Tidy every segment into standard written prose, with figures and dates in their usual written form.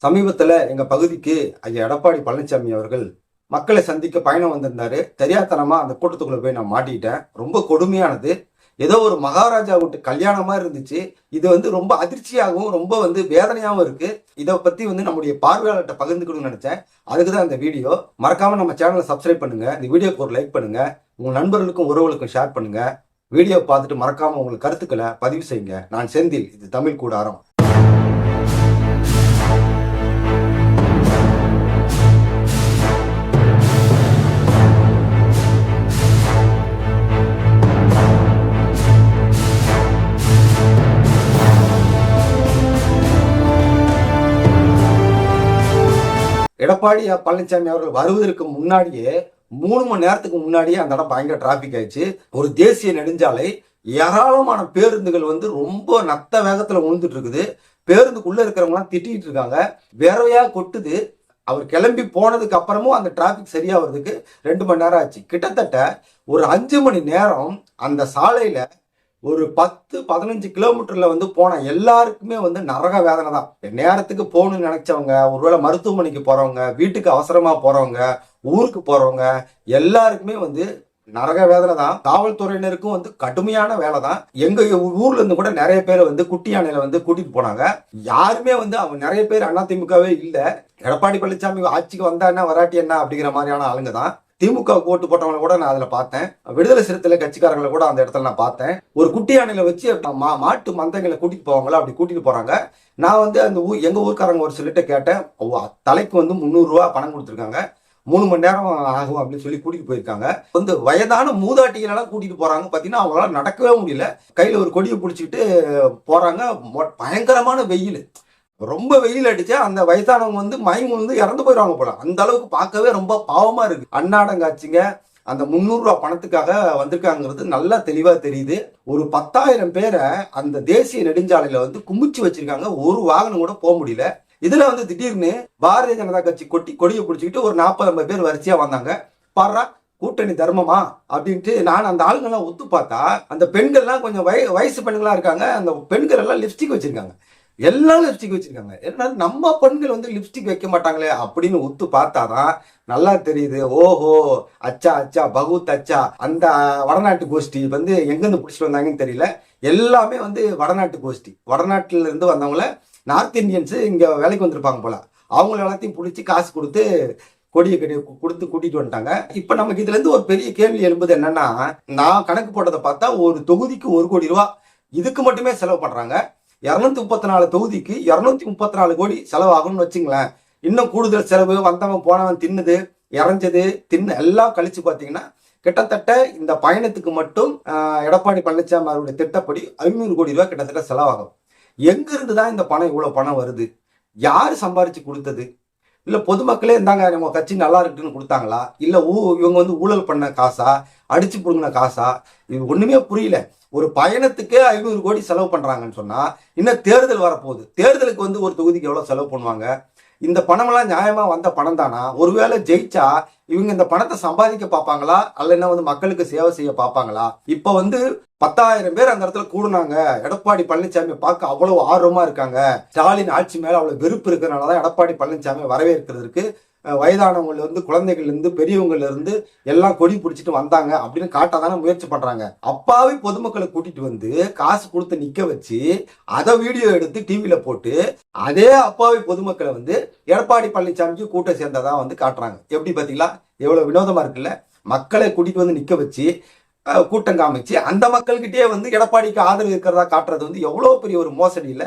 சமீபத்துல எங்க பகுதிக்கு ஐயா எடப்பாடி பழனிசாமி அவர்கள் மக்களை சந்திக்க பயணம் வந்திருந்தாரு. தெரியாதனமா அந்த கூட்டத்துக்குள்ள போய் நான் மாட்டிக்கிட்டேன். ரொம்ப கொடுமையானது. ஏதோ ஒரு மகாராஜா வீட்டு கல்யாணமா இருந்துச்சு. இது ரொம்ப அதிர்ச்சியாகவும் ரொம்ப வேதனையாகவும் இருக்கு. இதை பத்தி நம்முடைய பார்வையாளர்கிட்ட பகிர்ந்துக்கணும்னு நினைச்சேன். அதுக்கு தான் இந்த வீடியோ. மறக்காம நம்ம சேனலை சப்ஸ்கிரைப் பண்ணுங்க. இந்த வீடியோக்கு ஒரு லைக் பண்ணுங்க. உங்க நண்பர்களுக்கும் உறவுகளுக்கும் ஷேர் பண்ணுங்க. வீடியோ பார்த்துட்டு மறக்காம உங்களுக்கு கருத்துக்களை பதிவு செய்யுங்க. நான் செந்தில், இது தமிழ் கூடாரம். எடப்பாடி பழனிசாமி அவர்கள் வருவதற்கு முன்னாடியே 3 மணி நேரத்துக்கு முன்னாடியே அந்த இடம் பயங்கர டிராபிக் ஆயிடுச்சு. ஒரு தேசிய நெடுஞ்சாலை, ஏராளமான பேருந்துகள் ரொம்ப நத்த வேகத்துல உழுந்துட்டு இருக்குது. பேருந்துக்குள்ள இருக்கிறவங்க எல்லாம் திட்டிட்டு இருக்காங்க. வேறவையா கொட்டுது. அவர் கிளம்பி போனதுக்கு அப்புறமும் அந்த டிராபிக் சரியா வர்றதுக்கு 2 மணி நேரம் ஆச்சு. கிட்டத்தட்ட ஒரு 5 மணி நேரம் அந்த சாலையில ஒரு 10-15 கிலோமீட்டர்ல போன எல்லாருக்குமே நரக வேதனை தான். நேரத்துக்கு போகணும்னு நினைச்சவங்க, ஒருவேளை மருத்துவமனைக்கு போறவங்க, வீட்டுக்கு அவசரமா போறவங்க, ஊருக்கு போறவங்க எல்லாருக்குமே நரக வேதனை தான். காவல்துறையினருக்கும் கடுமையான வேலை தான். எங்க ஊர்ல இருந்து கூட நிறைய பேர் குட்டி யானையில கூட்டிட்டு போனாங்க. யாருமே அவங்க நிறைய பேர் அதிமுகவே இல்ல. எடப்பாடி பழனிசாமி ஆட்சிக்கு வந்தா என்ன வராட்டி என்ன அப்படிங்கிற மாதிரியான ஆளுங்க தான். திமுக ஓட்டு போட்டவங்களை கூட நான் அதுல பார்த்தேன். விடுதலை சிறுத்தைகளை கட்சிக்காரங்களை கூட அந்த இடத்துல நான் பார்த்தேன். ஒரு குட்டி யானையில வச்சு மாட்டு மந்தைகளை கூட்டிட்டு போவாங்களா, அப்படி கூட்டிட்டு போறாங்க. நான் அந்த எங்க ஊர்க்காரங்க ஒரு சிலர்கிட்ட கேட்டேன். தலைக்கு 300 ரூபா பணம் கொடுத்துருக்காங்க. 3 மணி நேரம் ஆகும் அப்படின்னு சொல்லி கூட்டிட்டு போயிருக்காங்க. வயதான மூதாட்டிகள் எல்லாம் கூட்டிட்டு போறாங்க. பாத்தீங்கன்னா அவங்களால நடக்கவே முடியல. கையில ஒரு கொடியை பிடிச்சிக்கிட்டு போறாங்க. பயங்கரமான வெயில், ரொம்ப வெயில் அடிச்சா அந்த வயசானவங்க மயங்கி இறந்து போயிடுவாங்க போல. அந்த அளவுக்கு பார்க்கவே ரொம்ப பாவமா இருக்கு. அன்னாடங்காட்சிங்க அந்த 300 ரூபா பணத்துக்காக வந்திருக்காங்கிறது நல்லா தெளிவா தெரியுது. ஒரு 10,000 பேரை அந்த தேசிய நெடுஞ்சாலையில குமிச்சு வச்சிருக்காங்க. ஒரு வாகனம் கூட போக முடியல. இதுல திடீர்னு பாரதிய ஜனதா கட்சி கொடியை பிடிச்சிக்கிட்டு ஒரு 40-50 பேர் வரிசையா வந்தாங்க. பாரா கூட்டணி தர்மமா அப்படின்ட்டு. நான் அந்த ஆளுங்கெல்லாம் ஒத்து பார்த்தா அந்த பெண்கள்லாம் கொஞ்சம் வயசு பெண்களா இருக்காங்க. அந்த பெண்கள் எல்லாம் லிப்ஸ்டிக் வச்சிருக்காங்க. எல்லாம் லிப்ஸ்டிக் வச்சிருக்காங்க. என்ன நம்ம பெண்கள் லிப்ஸ்டிக் வைக்க மாட்டாங்களே அப்படின்னு ஒத்து பார்த்தாதான் நல்லா தெரியுது. ஓஹோ, அச்சா அச்சா பகூத் அச்சா. அந்த வடநாட்டு கோஷ்டி எங்கிருந்து பிடிச்சிட்டு வந்தாங்கன்னு தெரியல. எல்லாமே வடநாட்டு கோஷ்டி. வடநாட்டுல இருந்து வந்தவங்கள நார்த் இந்தியன்ஸ் இங்க வேலைக்கு வந்திருப்பாங்க போல. அவங்கள எல்லாத்தையும் பிடிச்சி காசு கொடுத்து கொடியை கொடுத்து கூட்டிட்டு வந்துட்டாங்க. இப்ப நமக்கு இதுல இருந்து ஒரு பெரிய கேள்வி எழும்புது. என்னன்னா, நான் கணக்கு போட்டதை பார்த்தா ஒரு தொகுதிக்கு 1 கோடி ரூபாய் இதுக்கு மட்டுமே செலவு பண்றாங்க. 234 தொகுதிக்கு 234 கோடி செலவாகும்னு வச்சுங்களேன். இன்னும் கூடுதல் செலவு, வந்தவன் போனவன் தின்னுது இறஞ்சது எல்லாம் கழிச்சு பாத்தீங்கன்னா கிட்டத்தட்ட இந்த பயணத்துக்கு மட்டும் எடப்பாடி பழனிசாமி அவருடைய திட்டப்படி 500 கோடி ரூபாய் கிட்டத்தட்ட செலவாகும். எங்க இருந்துதான் இந்த பணம், இவ்வளவு பணம் வருது? யாரு சம்பாரிச்சு கொடுத்தது? இல்ல பொதுமக்களே இருந்தாங்க நம்ம கட்சி நல்லா இருக்குன்னு கொடுத்தாங்களா? இல்ல இவங்க ஊழல் பண்ண காசா, அடிச்சு புடுங்கின காசா? இது ஒண்ணுமே புரியல. ஒரு பயணத்துக்கே 500 கோடி செலவு பண்றாங்கன்னு சொன்னா இன்னும் தேர்தல் வரப்போகுது. தேர்தலுக்கு ஒரு தொகுதிக்கு எவ்வளவு செலவு பண்ணுவாங்க? இந்த பணமெல்லாம் நியாயமா வந்த பணம் தானா? ஒருவேளை ஜெயிச்சா இவங்க இந்த பணத்தை சம்பாதிக்க பார்ப்பாங்களா, அல்ல மக்களுக்கு சேவை செய்ய பார்ப்பாங்களா? இப்ப 10,000 பேர் அந்த இடத்துல கூடுனாங்க. எடப்பாடி பழனிசாமி பார்க்க அவ்வளவு ஆர்வமா இருக்காங்க. ஸ்டாலின் ஆட்சி மேல அவ்வளவு வெறுப்பு இருக்கிறனாலதான் எடப்பாடி பழனிசாமி வரவேற்கிறதுக்கு வயதானவங்கல குழந்தைகள் இருந்து பெரியவங்கல இருந்து எல்லாம் கொடி பிடிச்சிட்டு வந்தாங்க அப்படின்னு காட்டாதானே முயற்சி பண்றாங்க. அப்பாவி பொதுமக்களை கூட்டிட்டு காசு கொடுத்து நிக்க வச்சு அதை வீடியோ எடுத்து டிவியில போட்டு அதே அப்பாவி பொதுமக்களை எடப்பாடி பழனிசாமிக்கு கூட்டம் சேர்ந்ததான் காட்டுறாங்க. எப்படி பாத்தீங்களா? எவ்வளவு வினோதமா இருக்குல்ல? மக்களை கூட்டிட்டு நிக்க வச்சு கூட்டம் காமிச்சு அந்த மக்கள்கிட்டயே எடப்பாடிக்கு ஆதரவு இருக்கிறதா காட்டுறது எவ்வளவு பெரிய ஒரு மோசடி இல்ல?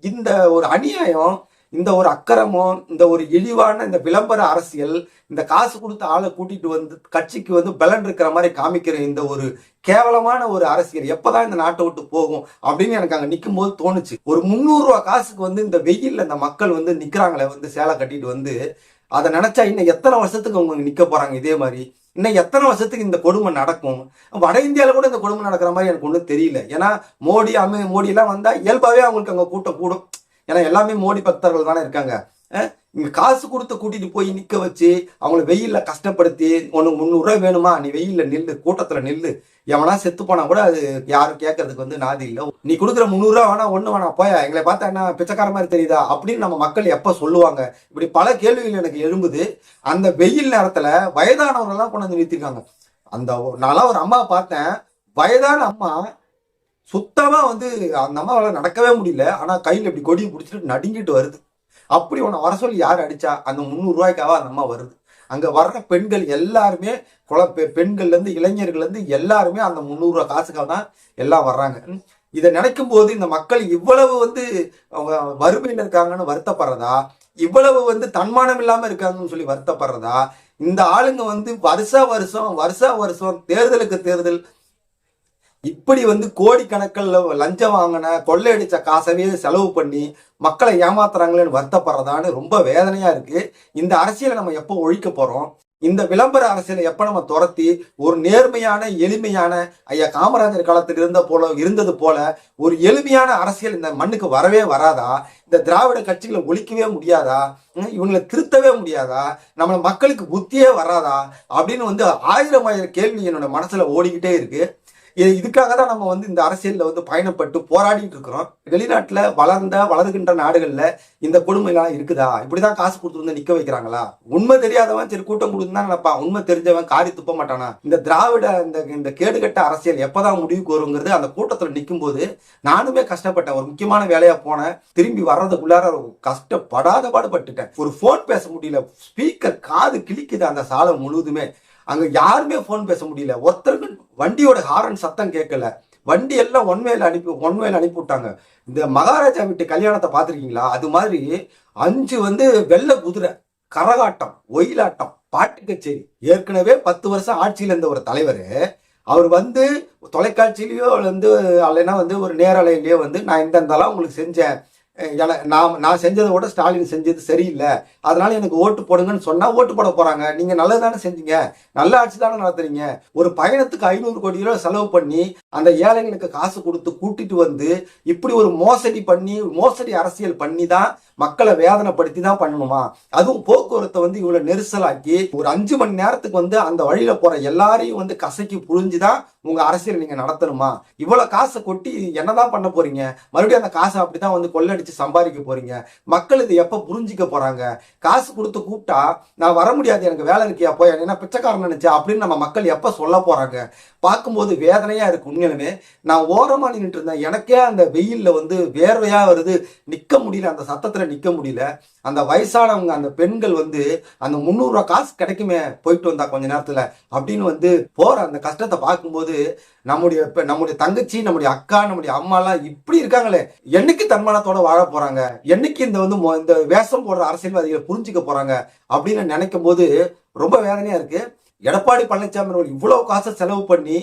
இந்த ஒரு அநியாயம், இந்த ஒரு அக்கிரமம், இந்த ஒரு இழிவான இந்த விளம்பர அரசியல், இந்த காசு கொடுத்த ஆளை கூட்டிட்டு கட்சிக்கு பலன் இருக்கிற மாதிரி காமிக்கிற இந்த ஒரு கேவலமான ஒரு அரசியல் எப்பதான் இந்த நாட்டை விட்டு போகும் அப்படின்னு எனக்கு அங்க நிக்கும் போது தோணுச்சு. ஒரு 300 ரூபாய் காசுக்கு இந்த வெயில்ல இந்த மக்கள் நிக்கிறாங்களே சேலை கட்டிட்டு அதை நினைச்சா இன்னும் எத்தனை வருஷத்துக்கு அவங்க நிக்க போறாங்க இதே மாதிரி? இன்னும் எத்தனை வருஷத்துக்கு இந்த கொடுமை நடக்கும்? வட இந்தியாவில கூட இந்த கொடுமை நடக்கிற மாதிரி எனக்கு ஒன்றும் தெரியல. ஏன்னா மோடி எல்லாம் வந்தா இயல்பாவே அவங்களுக்கு அங்க கூட்டம் கூடும். ஏன்னா எல்லாமே மோடி பக்தர்கள் தானே இருக்காங்க. இங்க காசு கொடுத்து கூட்டிட்டு போய் நிக்க வச்சு அவங்கள வெயில்ல கஷ்டப்படுத்தி உனக்கு 300 ரூபாய் வேணுமா, நீ வெயில்ல நில்லு, கூட்டத்துல நில்லு, எவனா செத்து போனா கூட அது யாரும் கேட்கறதுக்கு வந்து நாதி இல்லை. நீ கொடுக்குற 300 ரூபா வேணா ஒண்ணு வேணா போயா, எங்களை பார்த்தா என்ன பிச்சைக்கார மாதிரி தெரியுதா அப்படின்னு நம்ம மக்கள் எப்ப சொல்லுவாங்க? இப்படி பல கேள்விகள் எனக்கு எழும்புது. அந்த வெயில் நேரத்துல வயதானவர்கள் எல்லாம் கொண்டு வந்து நிறுத்திருக்காங்க. அந்த நான்லாம் ஒரு அம்மா பார்த்தேன், வயதான அம்மா, சுத்தமா வந்து அந்த அம்மாவால நடக்கவே முடியல. ஆனா கையில இப்படி கொடியை பிடிச்சிட்டு நடுங்கிட்டு வருது. அப்படி உன்னை வர சொல்லி யார் அடிச்சா? அந்த 300 ரூபாய்க்காக அந்த அம்மா வருது. அங்க வர்ற பெண்கள் எல்லாருமே பெண்கள்ல இருந்து இளைஞர்கள்ல இருந்து எல்லாருமே அந்த 300 ரூபாய் காசுக்காக தான் எல்லாம் வர்றாங்க. இதை நினைக்கும் போது இந்த மக்கள் இவ்வளவு வந்து அவங்க வறுமையில இருக்காங்கன்னு வருத்தப்படுறதா, இவ்வளவு வந்து தன்மானம் இல்லாம இருக்காங்கன்னு சொல்லி வருத்தப்படுறதா, இந்த ஆளுங்க வந்து வருஷா வருஷம் தேர்தலுக்கு தேர்தல் இப்படி வந்து கோடிக்கணக்கில் லஞ்சம் வாங்கின கொள்ளையடிச்ச காசவே செலவு பண்ணி மக்களை ஏமாத்துறாங்களேன்னு வருத்தப்படுறதான்னு ரொம்ப வேதனையா இருக்கு. இந்த அரசியலை நம்ம எப்போ ஒழிக்க போறோம்? இந்த விளம்பர அரசியலை எப்ப நம்ம துரத்தி ஒரு நேர்மையான எளிமையான ஐயா காமராஜர் காலத்தில் இருந்தது போல ஒரு எளிமையான அரசியல் இந்த மண்ணுக்கு வரவே வராதா? இந்த திராவிட கட்சிகளை ஒழிக்கவே முடியாதா? இவங்களை திருத்தவே முடியாதா? நம்ம மக்களுக்கு புத்தியே வராதா அப்படின்னு வந்து ஆயிரம் கேள்வி என்னோட மனசுல ஓடிக்கிட்டே இருக்கு. இதுக்காக தான் நம்ம வந்து இந்த அரசியல்ல வந்து பயணப்பட்டு போராடிட்டு இருக்கிறோம். வெளிநாட்டுல வளருகின்ற நாடுகள்ல இந்த கொடுமைலாம் இருக்குதா? இப்படிதான் காசு கொடுத்து வந்து நிக்க வைக்கிறாங்களா? உண்மை தெரியாதவன் சரி கூட்டம் கொடுத்துதான் நினைப்பான், உண்மை தெரிஞ்சவன் காரி துப்ப மாட்டானா? இந்த திராவிட இந்த கேடுகட்ட அரசியல் எப்பதான் முடிவுக்கு வருங்கிறது அந்த கூட்டத்துல நிற்கும் போது நானுமே கஷ்டப்பட்டேன். ஒரு முக்கியமான வேலையா போனேன், திரும்பி வர்றதுக்குள்ளார கஷ்டப்படாத பாடுபட்டுட்டேன். ஒரு போன் பேச முடியல, ஸ்பீக்கர் காது கிழிக்குது அந்த சாலை முழுவதுமே. அங்க யாருமே போன் பேச முடியல. ஒருத்தருக்கு வண்டியோட ஹாரன் சத்தம் கேட்கல. வண்டி எல்லாம் ஒன்வேல அனுப்பி விட்டாங்க. இந்த மகாராஜா வீட்டு கல்யாணத்தை பார்த்துருக்கீங்களா? அது மாதிரி 5 வந்து வெள்ளை குதிரை, கரகாட்டம், ஒயிலாட்டம், பாட்டு கச்சேரி. ஏற்கனவே 10 வருஷம் ஆட்சியில் இருந்த ஒரு தலைவர் அவர் வந்து தொலைக்காட்சியிலயோ வந்து அல்லைன்னா வந்து ஒரு நேரலையிலயோ வந்து நான் இந்தந்தெல்லாம் உங்களுக்கு செஞ்சேன், நான் செஞ்சதை விட ஸ்டாலின் செஞ்சது சரியில்லை, அதனால எனக்கு ஓட்டு போடுங்கன்னு சொன்னா ஓட்டு போட போறாங்க. நீங்க நல்லதானே செஞ்சீங்க, நல்ல ஆட்சி தானே நடத்துறீங்க. ஒரு பயணத்துக்கு 500 கோடி ரூபாய் செலவு பண்ணி அந்த ஏழைகளுக்கு காசு கொடுத்து கூட்டிட்டு வந்து இப்படி ஒரு மோசடி அரசியல் பண்ணி தான் மக்களை வேதனைப்படுத்தி தான் பண்ணணுமா? அதுவும் போக்குவரத்தை வந்து இவ்வளவு நெரிசலாக்கி ஒரு 5 மணி நேரத்துக்கு வந்து அந்த வழியில போற எல்லாரையும் வந்து கசக்கி புழிஞ்சுதான் உங்க அரசியல் நீங்க நடத்தணுமா? இவ்வளவு காசை கொட்டி என்னதான் பண்ண போறீங்க? மறுபடியும் அந்த காசை அப்படிதான் வந்து கொள்ளடிச்சு சம்பாதிக்க போறீங்க. மக்கள் இது எப்ப புரிஞ்சுக்க போறாங்க? காசு கொடுத்து கூப்பிட்டா நான் வர முடியாது, எனக்கு வேலை இருக்கியா, போய் என்ன பிச்சைக்காரன் நினைச்சா அப்படின்னு நம்ம மக்கள் எப்ப சொல்ல போறாங்க? பார்க்கும்போது வேதனையா இருக்கு. உண்மையிலுமே நான் ஓரமா நின்றுட்டு இருந்தேன், எனக்கே அந்த வெயில்ல வந்து வேர்வையா வருது, நிக்க முடியல, அந்த சத்தத்துல நிக்க முடியல. அந்த வயசானவங்க அந்த பெண்கள் வந்து அந்த 300 ரூபாய் காசு கிடைக்குமே போயிட்டு வந்தா கொஞ்ச நேரத்துல அப்படின்னு வந்து போற அந்த கஷ்டத்தை பார்க்கும்போது நம்முடைய தங்கச்சி, நம்முடைய அக்கா, நம்முடைய அம்மா எல்லாம் இப்படி இருக்காங்களே, என்னைக்கு தன்மானத்தோட வாழ போறாங்க? என்னைக்கு இந்த வேஷம் போடுற அரசியல்வாதிகளை புரிஞ்சுக்க போறாங்க அப்படின்னு நினைக்கும் போது ரொம்ப வேதனையா இருக்கு. எடப்பாடி பழனிசாமி அவர்கள் இவ்வளவு காசை செலவு பண்ணி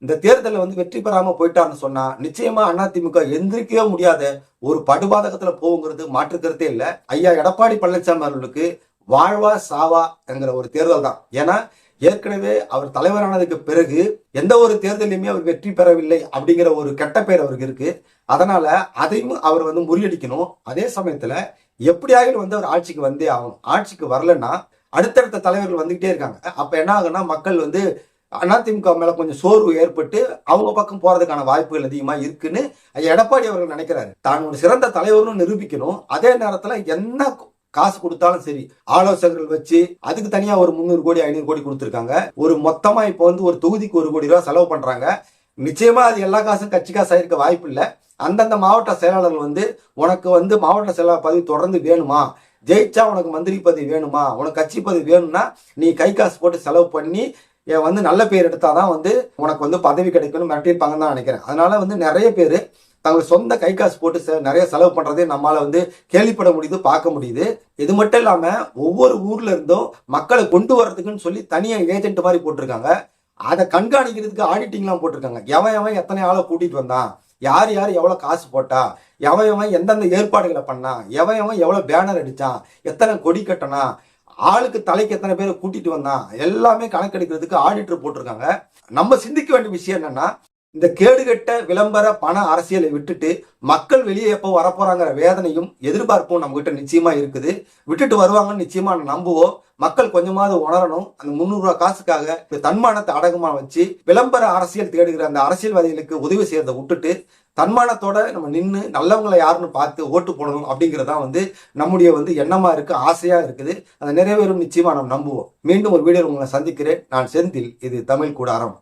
இந்த தேர்தலில் வந்து வெற்றி பெறாம போயிட்டாருன்னு சொன்னா நிச்சயமா அதிமுக எந்திரிக்கவே முடியாத ஒரு படுபாதகத்துல போகுங்கிறது மாற்றுக்கிறதே இல்லை. ஐயா எடப்பாடி பழனிசாமி அவர்களுக்கு வாழ்வா சாவா என்கிற ஒரு தேர்தல் தான். ஏன்னா ஏற்கனவே அவர் தலைவரானதுக்கு பிறகு எந்த ஒரு தேர்தலையுமே அவர் வெற்றி பெறவில்லை அப்படிங்கிற ஒரு கெட்ட பெயர் அவருக்கு இருக்கு. அதனால அதையும் அவர் வந்து முறியடிக்கணும். அதே சமயத்துல எப்படியாவது வந்து அவர் ஆட்சிக்கு வந்தே ஆகணும். ஆட்சிக்கு வரலன்னா அடுத்தடுத்த தலைவர்கள் வந்துகிட்டே இருக்காங்க. அப்ப என்ன ஆகுன்னா மக்கள் வந்து அதிமுக மேல கொஞ்சம் சோர்வு ஏற்பட்டு அவங்க பக்கம் போறதுக்கான வாய்ப்புகள் அதிகமா இருக்குன்னு எடப்பாடி அவர்கள் நினைக்கிறாரு. தான் ஒரு சிறந்த தலைவர்னு நிரூபிக்கணும். அதே நேரத்துல என்ன காசு கொடுத்தாலும் சரி, ஆலோசகர்கள் வச்சு அதுக்கு தனியா ஒரு 300 கோடி 500 கோடி கொடுத்துருக்காங்க. ஒரு மொத்தமா இப்போ வந்து ஒரு தொகுதிக்கு 1 கோடி ரூபாய் செலவு பண்றாங்க. நிச்சயமா அது எல்லா காசும் கட்சி காசு ஆயிருக்க வாய்ப்பு இல்லை. அந்தந்த மாவட்ட செயலாளர்கள் வந்து உனக்கு வந்து மாவட்ட செயலாளர் பதவி தொடர்ந்து வேணுமா, ஜெயிச்சா உனக்கு மந்திரி பதவி வேணுமா, உனக்கு கட்சி பதவி வேணும்னா நீ கை காசு போட்டு செலவு பண்ணி வந்து நல்ல பேர் எடுத்தாதான் வந்து உனக்கு வந்து பதவி கிடைக்கும்னு மிரட்டியிருப்பாங்கன்னு தான் நினைக்கிறேன். அதனால வந்து நிறைய பேர் தங்கள் சொந்த கை காசு போட்டு நிறைய செலவு பண்றதே நம்மளால வந்து கேள்விப்பட முடியுது, பார்க்க முடியுது. இது மட்டும் இல்லாம ஒவ்வொரு ஊர்ல இருந்தும் மக்களை கொண்டு வர்றதுக்குன்னு சொல்லி தனியா ஏஜென்ட் மாதிரி போட்டிருக்காங்க. அதை கண்காணிக்கிறதுக்கு ஆடிட்டிங்லாம் போட்டிருக்காங்க. எவன் எத்தனை ஆளை கூட்டிட்டு வந்தான், யார் எவ்வளவு காசு போட்டா, எவன் எந்தெந்த ஏற்பாடுகளை பண்ணா, எவன் எவ்வளவு பேனர் அடிச்சான், எத்தனை கொடி கட்டனா, ஆளுக்கு தலைக்கு எத்தனை பேரை கூட்டிட்டு வந்தான், எல்லாமே கணக்கெடுக்கிறதுக்கு ஆடிட்டர் போட்டிருக்காங்க. நம்ம சிந்திக்க வேண்டிய விஷயம் என்னன்னா இந்த கேடுகெட்ட விளம்பர பண அரசியலை விட்டுட்டு மக்கள் வெளியே எப்போ வரப்போறாங்கிற வேதனையும் எதிர்பார்ப்பும் நம்ம கிட்ட நிச்சயமா இருக்குது. விட்டுட்டு வருவாங்கன்னு நிச்சயமா நம்புவோம். மக்கள் கொஞ்சமாவது உணரணும். அந்த 300 ரூபாய் காசுக்காக தன்மானத்தை அடகுமா வச்சு விளம்பர அரசியல் தேடுகிற அந்த அரசியல்வாதிகளுக்கு உதவி செய்யறதை விட்டுட்டு தன்மானத்தோட நம்ம நின்று நல்லவங்களை யாருன்னு பார்த்து ஓட்டு போடணும் அப்படிங்கிறதான் நம்முடைய எண்ணமா இருக்கு, ஆசையா இருக்குது. அதை நிறைவேறும் நிச்சயமா நம்ம நம்புவோம். மீண்டும் ஒரு வீடியோ உங்களை சந்திக்கிறேன். நான் செந்தில். இது தமிழ் கூடாரம்.